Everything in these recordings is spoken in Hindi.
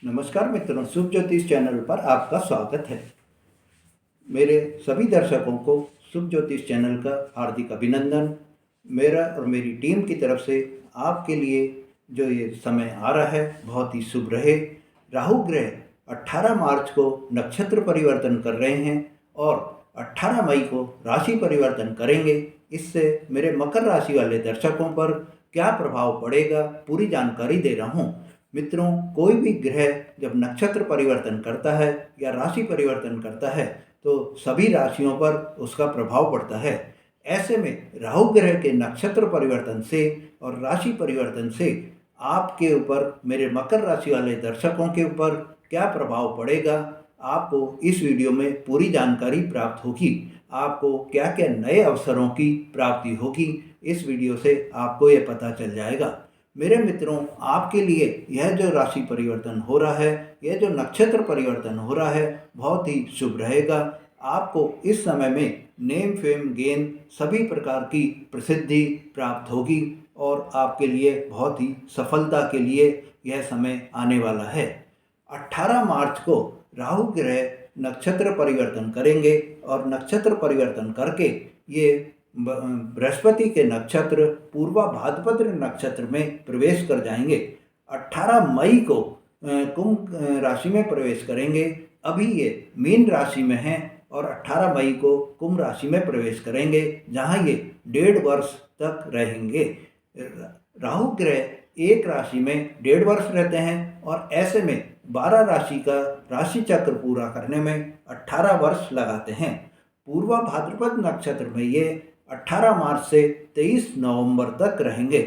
नमस्कार मित्रों, शुभ ज्योतिष चैनल पर आपका स्वागत है। मेरे सभी दर्शकों को शुभ ज्योतिष चैनल का हार्दिक अभिनंदन। मेरा और मेरी टीम की तरफ से आपके लिए जो ये समय आ रहा है बहुत ही शुभ रहे। राहु ग्रह 18 मार्च को नक्षत्र परिवर्तन कर रहे हैं और 18 मई को राशि परिवर्तन करेंगे। इससे मेरे मकर राशि वाले दर्शकों पर क्या प्रभाव पड़ेगा पूरी जानकारी दे रहा हूँ। मित्रों, कोई भी ग्रह जब नक्षत्र परिवर्तन करता है या राशि परिवर्तन करता है तो सभी राशियों पर उसका प्रभाव पड़ता है। ऐसे में राहु ग्रह के नक्षत्र परिवर्तन से और राशि परिवर्तन से आपके ऊपर, मेरे मकर राशि वाले दर्शकों के ऊपर क्या प्रभाव पड़ेगा, आपको इस वीडियो में पूरी जानकारी प्राप्त होगी। आपको क्या क्या नए अवसरों की प्राप्ति होगी, इस वीडियो से आपको ये पता चल जाएगा। मेरे मित्रों, आपके लिए यह जो राशि परिवर्तन हो रहा है, यह जो नक्षत्र परिवर्तन हो रहा है, बहुत ही शुभ रहेगा। आपको इस समय में नेम फेम गेन सभी प्रकार की प्रसिद्धि प्राप्त होगी और आपके लिए बहुत ही सफलता के लिए यह समय आने वाला है। 18 मार्च को राहु ग्रह नक्षत्र परिवर्तन करेंगे और नक्षत्र परिवर्तन करके ये बृहस्पति के नक्षत्र पूर्वा भाद्रपद नक्षत्र में प्रवेश कर जाएंगे। 18 मई को कुंभ राशि में प्रवेश करेंगे। अभी ये मीन राशि में हैं और 18 मई को कुंभ राशि में प्रवेश करेंगे, जहाँ ये 1.5 वर्ष तक रहेंगे। राहु ग्रह एक राशि में 1.5 वर्ष रहते हैं और ऐसे में 12 राशि का राशि चक्र पूरा करने में 18 वर्ष लगाते हैं। पूर्वा भाद्रपद नक्षत्र में ये 18 मार्च से 23 नवंबर तक रहेंगे।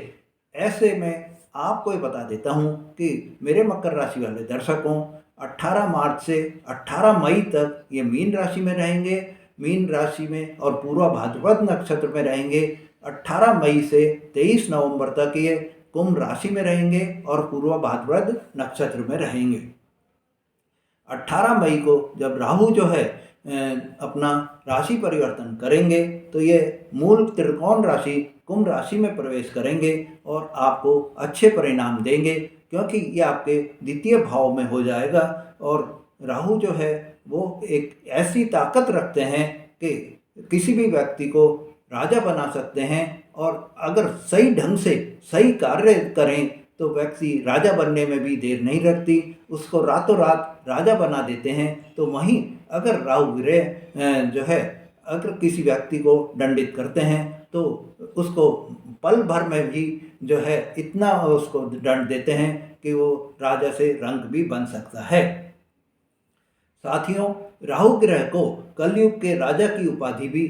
ऐसे में आपको ये बता देता हूँ कि मेरे मकर राशि वाले दर्शकों, 18 मार्च से 18 मई तक ये मीन राशि में रहेंगे, मीन राशि में और पूर्वा भाद्रपद नक्षत्र में रहेंगे। 18 मई से 23 नवंबर तक ये कुंभ राशि में रहेंगे और पूर्वा भाद्रपद नक्षत्र में रहेंगे। 18 मई को जब राहु जो है अपना राशि परिवर्तन करेंगे तो ये मूल त्रिकोण राशि कुंभ राशि में प्रवेश करेंगे और आपको अच्छे परिणाम देंगे, क्योंकि ये आपके द्वितीय भाव में हो जाएगा। और राहु जो है वो एक ऐसी ताकत रखते हैं कि किसी भी व्यक्ति को राजा बना सकते हैं, और अगर सही ढंग से सही कार्य करें तो व्यक्ति राजा बनने में भी देर नहीं लगती, उसको रातों रात राजा बना देते हैं। तो वहीं अगर राहु ग्रह जो है अगर किसी व्यक्ति को दंडित करते हैं तो उसको पल भर में भी जो है इतना उसको दंड देते हैं कि वो राजा से रंक भी बन सकता है। साथियों, राहु ग्रह को कलयुग के राजा की उपाधि भी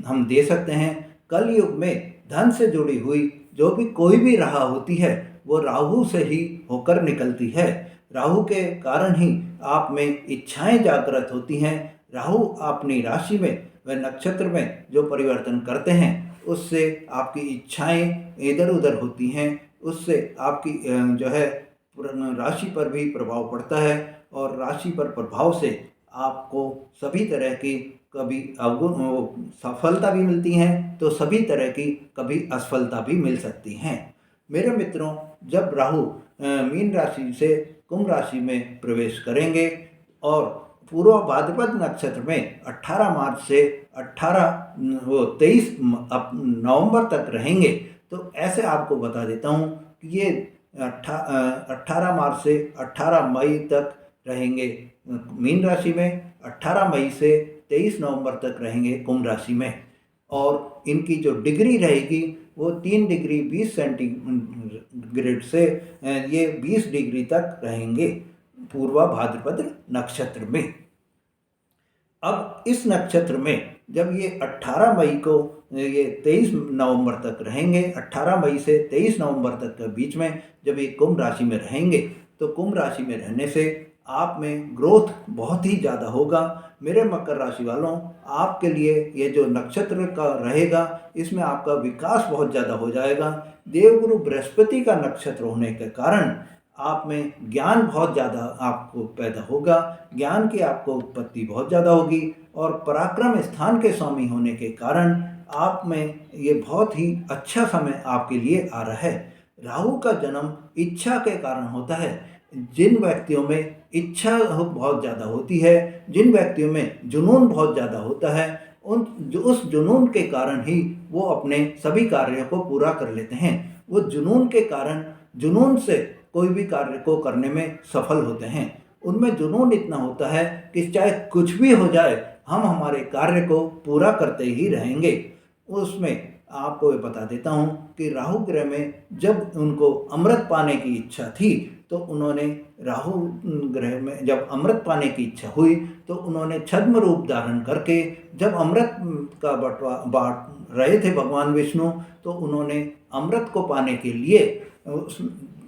हम दे सकते हैं। कलयुग में धन से जुड़ी हुई जो भी कोई भी राह होती है वो राहु से ही होकर निकलती है। राहु के कारण ही आप में इच्छाएं जागृत होती हैं। राहु अपनी राशि में व नक्षत्र में जो परिवर्तन करते हैं उससे आपकी इच्छाएं इधर उधर होती हैं, उससे आपकी जो है राशि पर भी प्रभाव पड़ता है और राशि पर प्रभाव से आपको सभी तरह की कभी सफलता भी मिलती हैं तो सभी तरह की कभी असफलता भी मिल सकती हैं। मेरे मित्रों, जब राहु मीन राशि से कुंभ राशि में प्रवेश करेंगे और पूर्व भाद्रपद नक्षत्र में 18 मार्च से 23 नवंबर तक रहेंगे, तो ऐसे आपको बता देता हूँ कि ये 18 मार्च से 18 मई तक रहेंगे मीन राशि में, 18 मई से 23 नवंबर तक रहेंगे कुंभ राशि में, और इनकी जो डिग्री रहेगी वो 3 डिग्री 20 सेंटीग्रेड से ये 20 डिग्री तक रहेंगे पूर्वा भाद्रपद नक्षत्र में। अब इस नक्षत्र में जब ये 18 मई को ये 23 नवंबर तक रहेंगे, 18 मई से 23 नवंबर तक के बीच में जब ये कुंभ राशि में रहेंगे तो कुंभ राशि में रहने से आप में ग्रोथ बहुत ही ज़्यादा होगा। मेरे मकर राशि वालों, आपके लिए ये जो नक्षत्र का रहेगा इसमें आपका विकास बहुत ज़्यादा हो जाएगा। देवगुरु बृहस्पति का नक्षत्र होने के कारण आप में ज्ञान बहुत ज़्यादा आपको पैदा होगा, ज्ञान की आपको उत्पत्ति बहुत ज़्यादा होगी, और पराक्रम स्थान के स्वामी होने के कारण आप में ये बहुत ही अच्छा समय आपके लिए आ रहा है। राहु का जन्म इच्छा के कारण होता है। जिन व्यक्तियों में इच्छा बहुत ज़्यादा होती है, जिन व्यक्तियों में जुनून बहुत ज़्यादा होता है, उस जुनून के कारण ही वो अपने सभी कार्यों को पूरा कर लेते हैं। वो जुनून के कारण, जुनून से कोई भी कार्य को करने में सफल होते हैं। उनमें जुनून इतना होता है कि चाहे कुछ भी हो जाए, हम हमारे कार्य को पूरा करते ही रहेंगे। उसमें आपको ये बता देता हूँ कि राहु ग्रह में जब उनको अमृत पाने की इच्छा थी, तो उन्होंने राहु ग्रह में जब अमृत पाने की इच्छा हुई, तो उन्होंने छद्म रूप धारण करके, जब अमृत का बंटवा बांट रहे थे भगवान विष्णु, तो उन्होंने अमृत को पाने के लिए उस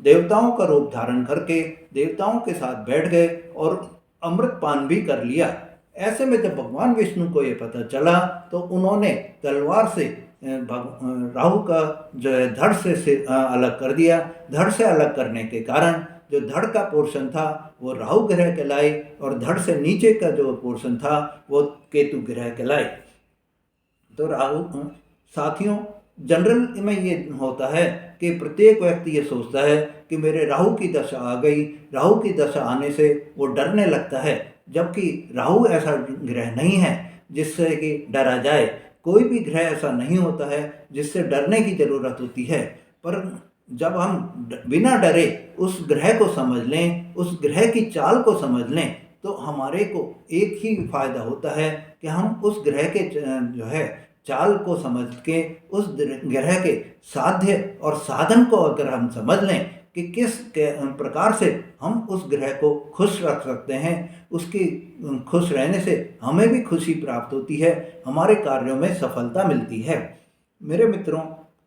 देवताओं का रूप धारण करके देवताओं के साथ बैठ गए और अमृत पान भी कर लिया। ऐसे में जब भगवान विष्णु को ये पता चला, तो उन्होंने तलवार से राहु का जो है धड़ से अलग कर दिया। धड़ से अलग करने के कारण जो धड़ का पोर्शन था वो राहु ग्रह कहलाए, और धड़ से नीचे का जो पोर्शन था वो केतु ग्रह कहलाए। तो राहु साथियों, जनरल में ये होता है कि प्रत्येक व्यक्ति ये सोचता है कि मेरे राहु की दशा आ गई। राहु की दशा आने से वो डरने लगता है, जबकि राहु ऐसा ग्रह नहीं है जिससे कि डरा जाए। कोई भी ग्रह ऐसा नहीं होता है जिससे डरने की ज़रूरत होती है। पर जब हम बिना डरे उस ग्रह को समझ लें, उस ग्रह की चाल को समझ लें, तो हमारे को एक ही फायदा होता है कि हम उस ग्रह के जो है चाल को समझ के, उस ग्रह के साध्य और साधन को अगर हम समझ लें कि किस प्रकार से हम उस ग्रह को खुश रख सकते हैं, उसकी खुश रहने से हमें भी खुशी प्राप्त होती है, हमारे कार्यों में सफलता मिलती है। मेरे मित्रों,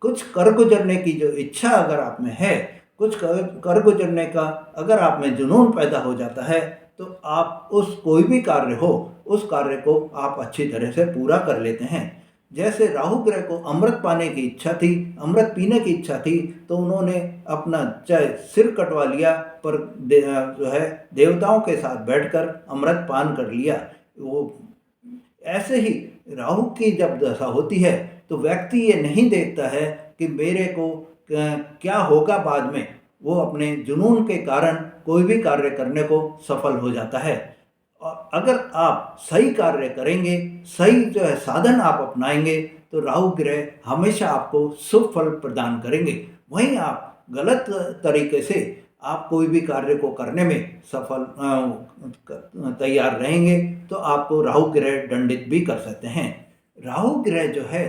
कुछ कर गुजरने की जो इच्छा अगर आप में है, कुछ कर गुजरने का अगर आप में जुनून पैदा हो जाता है, तो आप उस कोई भी कार्य हो, उस कार्य को आप अच्छी तरह से पूरा कर लेते हैं। जैसे राहु ग्रह को अमृत पाने की इच्छा थी, अमृत पीने की इच्छा थी, तो उन्होंने अपना चाहे सिर कटवा लिया, पर जो है देवताओं के साथ बैठकर अमृत पान कर लिया। वो ऐसे ही राहु की जब दशा होती है, तो व्यक्ति ये नहीं देखता है कि मेरे को क्या होगा बाद में। वो अपने जुनून के कारण कोई भी कार्य करने को सफल हो जाता है। और अगर आप सही कार्य करेंगे, सही जो है साधन आप अपनाएंगे, तो राहु ग्रह हमेशा आपको शुभ फल प्रदान करेंगे। वहीं आप गलत तरीके से आप कोई भी कार्य को करने में सफल तैयार रहेंगे, तो आपको राहु ग्रह दंडित भी कर सकते हैं। राहु ग्रह जो है,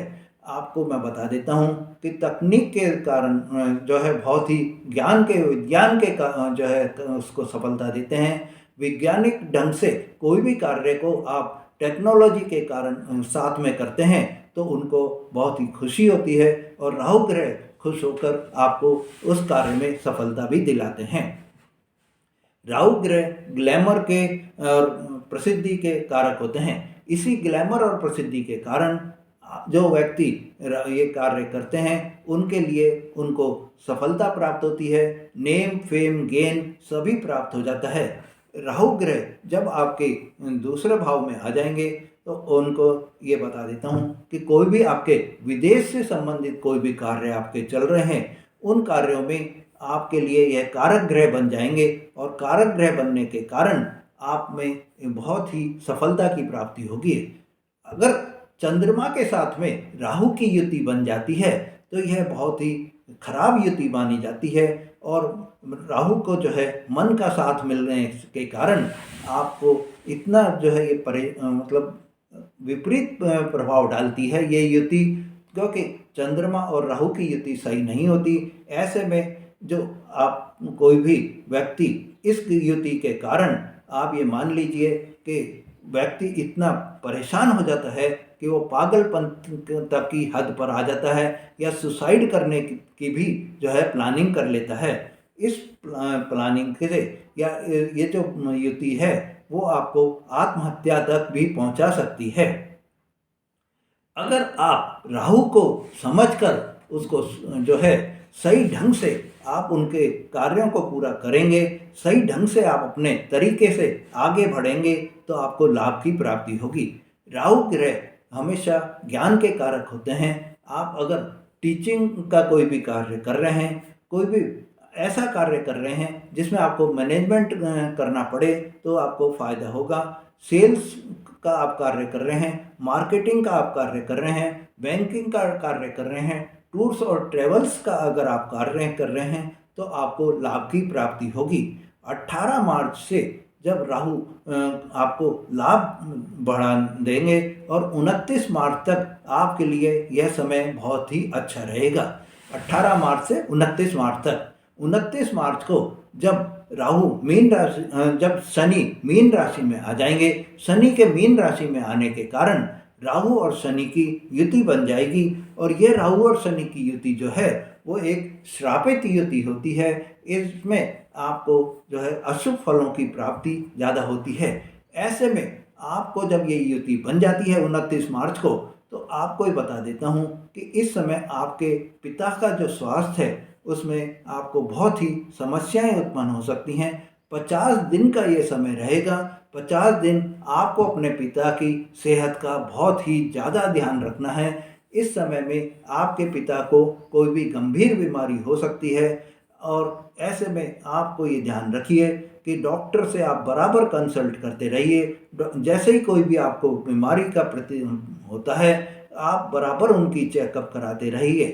आपको मैं बता देता हूँ कि तकनीक के कारण जो है बहुत ही विज्ञान के जो है उसको सफलता देते हैं। वैज्ञानिक ढंग से कोई भी कार्य को आप टेक्नोलॉजी के कारण साथ में करते हैं, तो उनको बहुत ही खुशी होती है, और राहु ग्रह खुश होकर आपको उस कार्य में सफलता भी दिलाते हैं। राहु ग्रह ग्लैमर के और प्रसिद्धि के कारक होते हैं। इसी ग्लैमर और प्रसिद्धि के कारण जो व्यक्ति ये कार्य करते हैं, उनके लिए उनको सफलता प्राप्त होती है, नेम फेम गेन सभी प्राप्त हो जाता है। राहु ग्रह जब आपके दूसरे भाव में आ जाएंगे, तो उनको ये बता देता हूँ कि कोई भी आपके विदेश से संबंधित कोई भी कार्य आपके चल रहे हैं, उन कार्यों में आपके लिए यह कारक ग्रह बन जाएंगे, और कारक ग्रह बनने के कारण आप में बहुत ही सफलता की प्राप्ति होगी। अगर चंद्रमा के साथ में राहु की युति बन जाती है, तो यह बहुत ही खराब युति मानी जाती है, और राहु को जो है मन का साथ मिलने के कारण आपको इतना जो है ये मतलब विपरीत प्रभाव डालती है ये युति, क्योंकि चंद्रमा और राहु की युति सही नहीं होती। ऐसे में जो आप कोई भी व्यक्ति इस युति के कारण आप ये मान लीजिए कि व्यक्ति इतना परेशान हो जाता है कि वो पागलपन तक की हद पर आ जाता है, या सुसाइड करने की भी जो है प्लानिंग कर लेता है। इस प्लानिंग से या ये जो युति है वो आपको आत्महत्या तक भी पहुंचा सकती है। अगर आप राहु को समझकर उसको जो है सही ढंग से आप उनके कार्यों को पूरा करेंगे, सही ढंग से आप अपने तरीके से आगे बढ़ेंगे, तो आपको लाभ की प्राप्ति होगी। राहु ग्रह हमेशा ज्ञान के कारक होते हैं। आप अगर टीचिंग का कोई भी कार्य कर रहे हैं, कोई भी ऐसा कार्य कर रहे हैं जिसमें आपको मैनेजमेंट करना पड़े तो आपको फ़ायदा होगा। सेल्स का आप कार्य कर रहे हैं, मार्केटिंग का आप कार्य कर रहे हैं, बैंकिंग का कार्य कर रहे हैं, टूर्स और ट्रेवल्स का अगर आप कार्य कर रहे हैं तो आपको लाभ की प्राप्ति होगी। 18 मार्च से जब राहु आपको लाभ बढ़ा देंगे और 29 मार्च तक आपके लिए यह समय बहुत ही अच्छा रहेगा। 18 मार्च से 29 मार्च तक। 29 मार्च को जब राहु मीन राशि जब शनि मीन राशि में आ जाएंगे, शनि के मीन राशि में आने के कारण राहु और शनि की युति बन जाएगी और ये राहु और शनि की युति जो है वो एक श्रापित युति होती है। इसमें आपको जो है अशुभ फलों की प्राप्ति ज़्यादा होती है। ऐसे में आपको जब ये युति बन जाती है 29 मार्च को, तो आपको ही बता देता हूँ कि इस समय आपके पिता का जो स्वास्थ्य है उसमें आपको बहुत ही समस्याएं उत्पन्न हो सकती हैं। 50 दिन का ये समय रहेगा। 50 दिन आपको अपने पिता की सेहत का बहुत ही ज़्यादा ध्यान रखना है। इस समय में आपके पिता को कोई भी गंभीर बीमारी हो सकती है और ऐसे में आपको ये ध्यान रखिए कि डॉक्टर से आप बराबर कंसल्ट करते रहिए। जैसे ही कोई भी आपको बीमारी का प्रति होता है आप बराबर उनकी चेकअप कराते रहिए।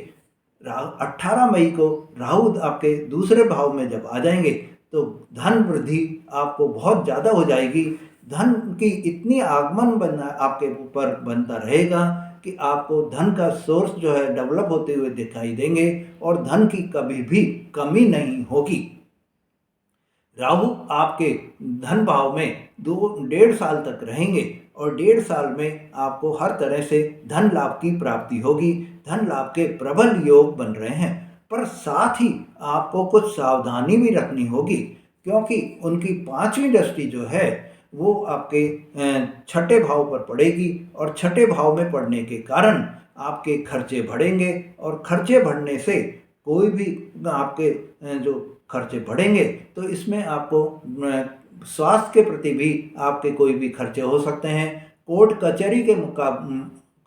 18 मई को राहु आपके दूसरे भाव में जब आ जाएंगे तो धन वृद्धि आपको बहुत ज़्यादा हो जाएगी। धन की इतनी आगमन बनना आपके ऊपर बनता रहेगा कि आपको धन का सोर्स जो है डेवलप होते हुए दिखाई देंगे और धन की कभी भी कमी नहीं होगी। राहु आपके धन भाव में 2-1.5 साल तक रहेंगे और 1.5 साल में आपको हर तरह से धन लाभ की प्राप्ति होगी। धन लाभ के प्रबल योग बन रहे हैं, पर साथ ही आपको कुछ सावधानी भी रखनी होगी क्योंकि उनकी 5वीं दृष्टि जो है वो आपके 6ठे भाव पर पड़ेगी और 6ठे भाव में पड़ने के कारण आपके खर्चे बढ़ेंगे और खर्चे बढ़ने से कोई भी आपके जो खर्चे बढ़ेंगे तो इसमें आपको स्वास्थ्य के प्रति भी आपके कोई भी खर्चे हो सकते हैं। कोर्ट कचहरी के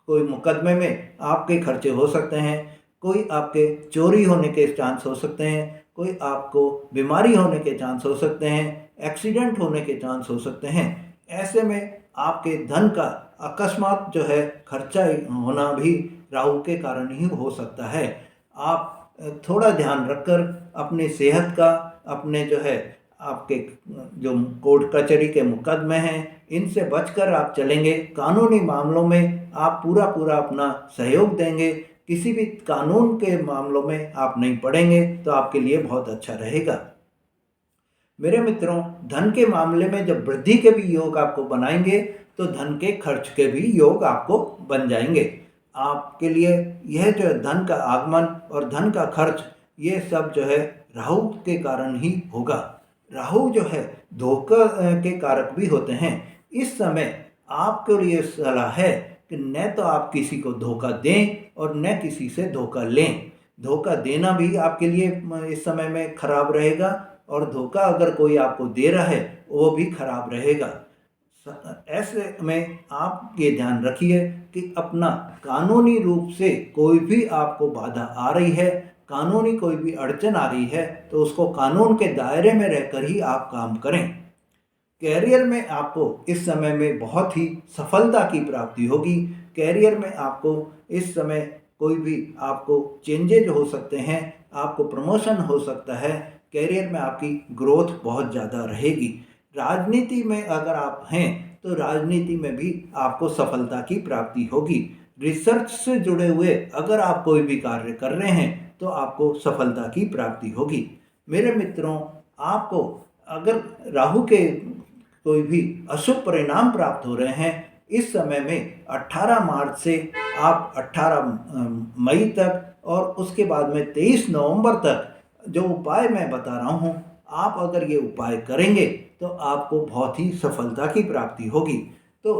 कोई मुकदमे में आपके खर्चे हो सकते हैं। कोई आपके चोरी होने के चांस हो सकते हैं। कोई आपको बीमारी होने के चांस हो सकते हैं। एक्सीडेंट होने के चांस हो सकते हैं। ऐसे में आपके धन का अकस्मात जो है खर्चा होना भी राहु के कारण ही हो सकता है। आप थोड़ा ध्यान रखकर अपनी सेहत का, अपने जो है आपके जो कोर्ट कचहरी के मुकदमे हैं इनसे बचकर आप चलेंगे। कानूनी मामलों में आप पूरा अपना सहयोग देंगे। किसी भी कानून के मामलों में आप नहीं पड़ेंगे तो आपके लिए बहुत अच्छा रहेगा। मेरे मित्रों, धन के मामले में जब वृद्धि के भी योग आपको बनाएंगे तो धन के खर्च के भी योग आपको बन जाएंगे। आपके लिए यह जो धन का आगमन और धन का खर्च ये सब जो है राहु के कारण ही होगा। राहु जो है धोखा के कारक भी होते हैं। इस समय आपके लिए सलाह है कि न तो आप किसी को धोखा दें और न किसी से धोखा लें। धोखा देना भी आपके लिए इस समय में खराब रहेगा और धोखा अगर कोई आपको दे रहा है वो भी खराब रहेगा। ऐसे में आप ये ध्यान रखिए कि अपना कानूनी रूप से कोई भी आपको बाधा आ रही है, कानूनी कोई भी अड़चन आ रही है तो उसको कानून के दायरे में रहकर ही आप काम करें। कैरियर में आपको इस समय में बहुत ही सफलता की प्राप्ति होगी। कैरियर में आपको इस समय कोई भी आपको चेंजेज हो सकते हैं, आपको प्रमोशन हो सकता है। कैरियर में आपकी ग्रोथ बहुत ज़्यादा रहेगी। राजनीति में अगर आप हैं तो राजनीति में भी आपको सफलता की प्राप्ति होगी। रिसर्च से जुड़े हुए अगर आप कोई भी कार्य कर रहे हैं तो आपको सफलता की प्राप्ति होगी। मेरे मित्रों, आपको अगर राहु के कोई भी अशुभ परिणाम प्राप्त हो रहे हैं इस समय में 18 मार्च से आप 18 मई तक और उसके बाद में 23 नवंबर तक जो उपाय मैं बता रहा हूँ, आप अगर ये उपाय करेंगे तो आपको बहुत ही सफलता की प्राप्ति होगी। तो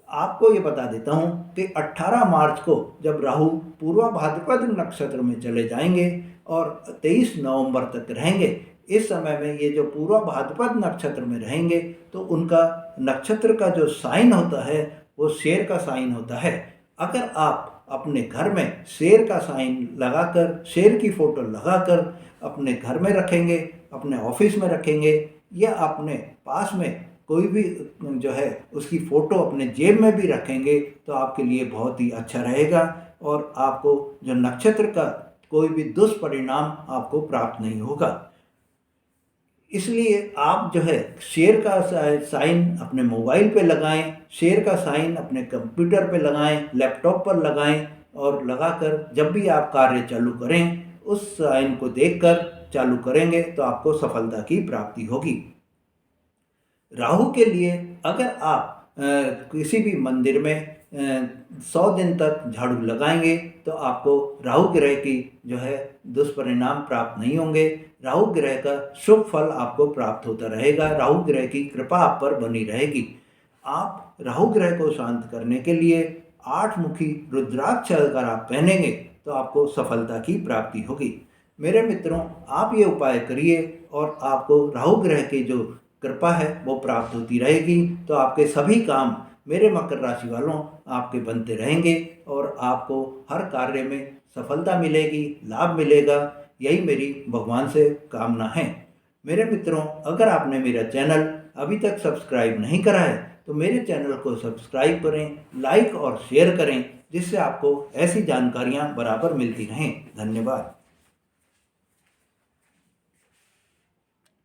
आपको ये बता देता हूँ कि 18 मार्च को जब राहु पूर्वा भाद्रपद नक्षत्र में चले जाएंगे और 23 नवंबर तक रहेंगे, इस समय में ये जो पूर्वा भाद्रपद नक्षत्र में रहेंगे तो उनका नक्षत्र का जो साइन होता है वो शेर का साइन होता है। अगर आप अपने घर में शेर का साइन लगाकर, शेर की फ़ोटो लगाकर अपने घर में रखेंगे, अपने ऑफिस में रखेंगे या अपने पास में कोई भी जो है उसकी फ़ोटो अपने जेब में भी रखेंगे तो आपके लिए बहुत ही अच्छा रहेगा और आपको जो नक्षत्र का कोई भी दुष्परिणाम आपको प्राप्त नहीं होगा। इसलिए आप जो है शेर का साइन अपने मोबाइल पे लगाएं, शेर का साइन अपने कंप्यूटर पे लगाएं, लैपटॉप पर लगाएं और लगाकर जब भी आप कार्य चालू करें उस साइन को देखकर चालू करेंगे तो आपको सफलता की प्राप्ति होगी। राहु के लिए अगर आप किसी भी मंदिर में 100 दिन तक झाड़ू लगाएंगे तो आपको राहु ग्रह की जो है दुष्परिणाम प्राप्त नहीं होंगे। राहु ग्रह का शुभ फल आपको प्राप्त होता रहेगा। राहु ग्रह की कृपा आप पर बनी रहेगी। आप राहु ग्रह को शांत करने के लिए 8 मुखी रुद्राक्ष अगर आप पहनेंगे तो आपको सफलता की प्राप्ति होगी। मेरे मित्रों, आप ये उपाय करिए और आपको राहु ग्रह की जो कृपा है वो प्राप्त होती रहेगी। तो आपके सभी काम मेरे मकर राशि वालों आपके बनते रहेंगे और आपको हर कार्य में सफलता मिलेगी, लाभ मिलेगा। यही मेरी भगवान से कामना है। मेरे मित्रों, अगर आपने मेरा चैनल अभी तक सब्सक्राइब नहीं करा है तो मेरे चैनल को सब्सक्राइब करें, लाइक और शेयर करें, जिससे आपको ऐसी जानकारियाँ बराबर मिलती रहें। धन्यवाद।